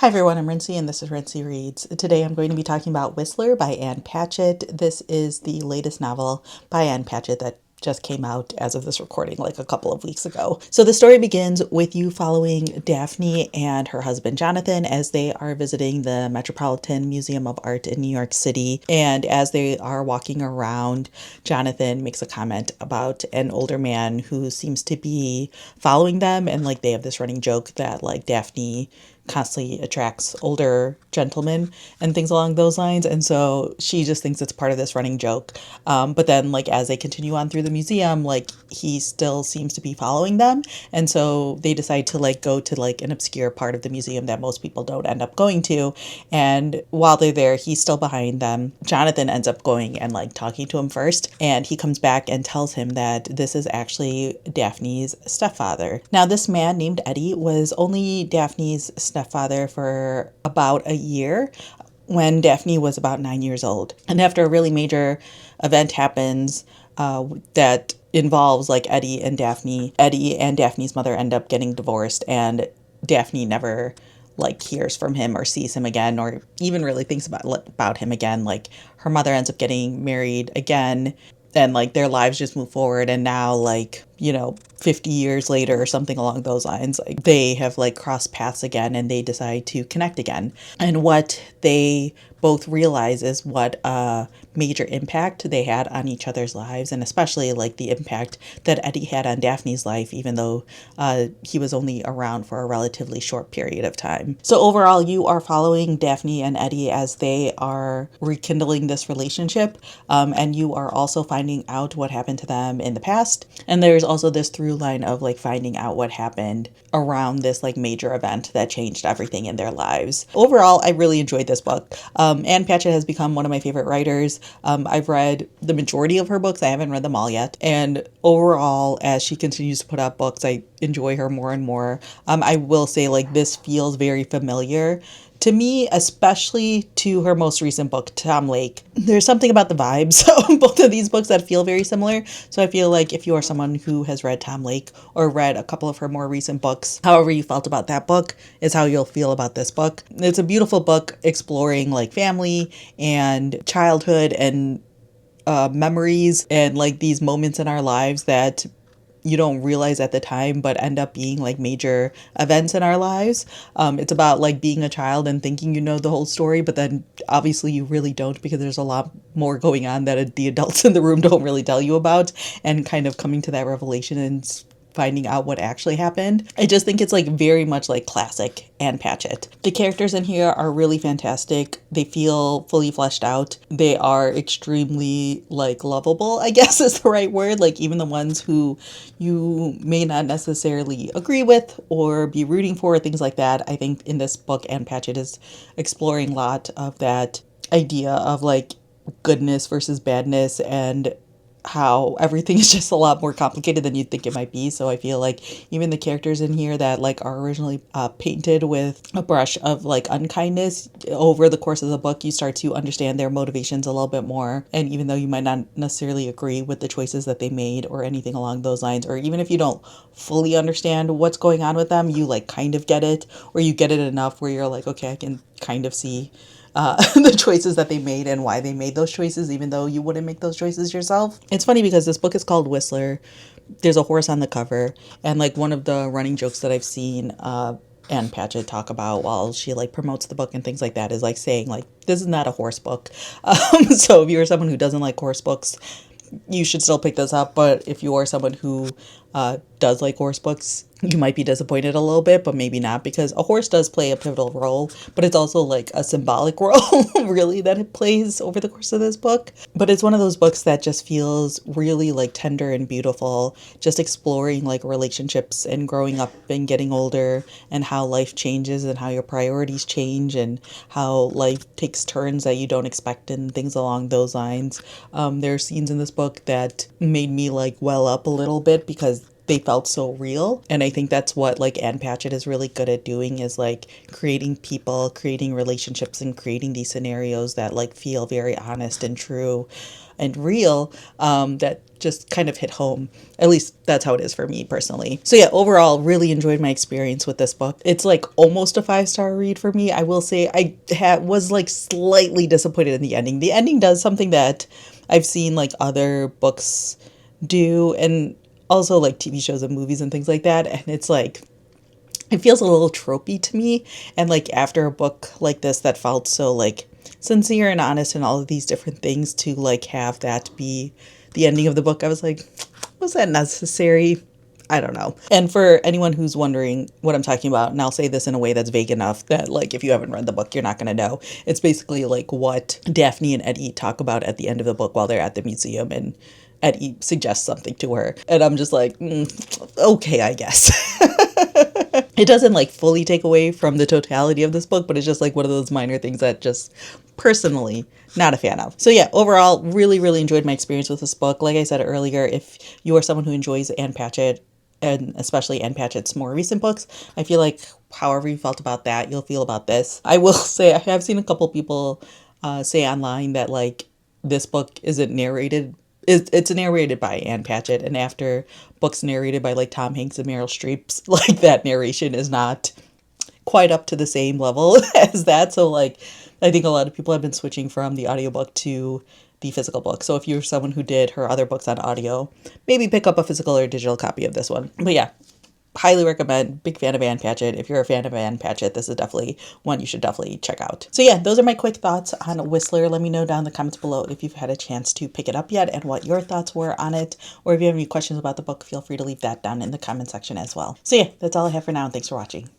Hi everyone, I'm Rincey and this is Rincey Reads. Today I'm going to be talking about Whistler by Ann Patchett. This is the latest novel by Ann Patchett that just came out as of this recording like a couple of weeks ago. So the story begins with you following Daphne and her husband Jonathan as they are visiting the Metropolitan Museum of Art in New York City. And as they are walking around, Jonathan makes a comment about an older man who seems to be following them, and like they have this running joke that like Daphne constantly attracts older gentlemen and things along those lines. And so she just thinks it's part of this running joke. But then like as they continue on through the museum, like he still seems to be following them. And so they decide to like go to like an obscure part of the museum that most people don't end up going to. And while they're there, he's still behind them. Jonathan ends up going and like talking to him first. And he comes back and tells him that this is actually Daphne's stepfather. Now, this man named Eddie was only Daphne's stepfather for about a year when Daphne was about 9 years old. And after a really major event happens that involves like Eddie and Daphne's mother end up getting divorced, and Daphne never like hears from him or sees him again or even really thinks about him again. Like her mother ends up getting married again, and like their lives just move forward, and now like 50 years later or something along those lines, like they have like crossed paths again and they decide to connect again. And what they both realize is what a major impact they had on each other's lives, and especially like the impact that Eddie had on Daphne's life, even though he was only around for a relatively short period of time. So overall, you are following Daphne and Eddie as they are rekindling this relationship, and you are also finding out what happened to them in the past. And there's also this through line of like finding out what happened around this like major event that changed everything in their lives. Overall, I really enjoyed this book. Ann Patchett has become one of my favorite writers. I've read the majority of her books. I haven't read them all yet. And overall, as she continues to put out books, I enjoy her more and more. I will say like this feels very familiar to me, especially to her most recent book, Tom Lake. There's something about the vibes of both of these books that feel very similar. So I feel like if you are someone who has read Tom Lake or read a couple of her more recent books, however you felt about that book is how you'll feel about this book. It's a beautiful book exploring like family and childhood and memories and like these moments in our lives that you don't realize at the time but end up being like major events in our lives. It's about like being a child and thinking you know the whole story, but then obviously you really don't, because there's a lot more going on that the adults in the room don't really tell you about, and kind of coming to that revelation and finding out what actually happened. I just think it's like very much like classic Ann Patchett. The characters in here are really fantastic. They feel fully fleshed out. They are extremely like lovable, I guess is the right word. Like even the ones who you may not necessarily agree with or be rooting for, things like that. I think in this book, Ann Patchett is exploring a lot of that idea of like goodness versus badness, and how everything is just a lot more complicated than you'd think it might be. So I feel like even the characters in here that like are originally painted with a brush of like unkindness, over the course of the book you start to understand their motivations a little bit more. And even though you might not necessarily agree with the choices that they made or anything along those lines, or even if you don't fully understand what's going on with them, you like kind of get it, or you get it enough where you're like, okay, I can kind of see the choices that they made and why they made those choices, even though you wouldn't make those choices yourself. It's funny because this book is called Whistler. There's a horse on the cover, and like one of the running jokes that I've seen Ann Patchett talk about while she like promotes the book and things like that is like saying like, this is not a horse book. So if you're someone who doesn't like horse books, you should still pick this up. But if you are someone who does like horse books, you might be disappointed a little bit, but maybe not, because a horse does play a pivotal role, but it's also like a symbolic role really that it plays over the course of this book. But it's one of those books that just feels really like tender and beautiful, just exploring like relationships and growing up and getting older, and how life changes and how your priorities change and how life takes turns that you don't expect and things along those lines. There are scenes in this book that made me like well up a little bit, because they felt so real. And I think that's what like Ann Patchett is really good at doing, is like creating people, creating relationships, and creating these scenarios that like feel very honest and true and real, that just kind of hit home. At least that's how it is for me personally. So yeah, overall, really enjoyed my experience with this book. It's like almost a 5-star read for me. I will say I was like slightly disappointed in the ending. The ending does something that I've seen like other books do, and also like TV shows and movies and things like that. And it's like, it feels a little tropey to me. And like after a book like this that felt so like sincere and honest and all of these different things, to like have that be the ending of the book, I was like, was that necessary? I don't know. And for anyone who's wondering what I'm talking about, and I'll say this in a way that's vague enough that like if you haven't read the book, you're not going to know. It's basically like what Daphne and Eddie talk about at the end of the book while they're at the museum, and Eddie suggests something to her. And I'm just like, okay, I guess. It doesn't like fully take away from the totality of this book, but it's just like one of those minor things that just personally not a fan of. So yeah, overall, really, really enjoyed my experience with this book. Like I said earlier, if you are someone who enjoys Ann Patchett, and especially Ann Patchett's more recent books, I feel like however you felt about that, you'll feel about this. I will say I have seen a couple people say online that like this book isn't narrated. It's narrated by Ann Patchett, and after books narrated by like Tom Hanks and Meryl Streep, like that narration is not quite up to the same level as that. So like I think a lot of people have been switching from the audiobook to the physical book. So if you're someone who did her other books on audio, maybe pick up a physical or digital copy of this one. But yeah, highly recommend. Big fan of Ann Patchett. If you're a fan of Ann Patchett, this is definitely one you should definitely check out. So yeah, those are my quick thoughts on Whistler. Let me know down in the comments below if you've had a chance to pick it up yet and what your thoughts were on it. Or if you have any questions about the book, feel free to leave that down in the comment section as well. So yeah, that's all I have for now, and thanks for watching.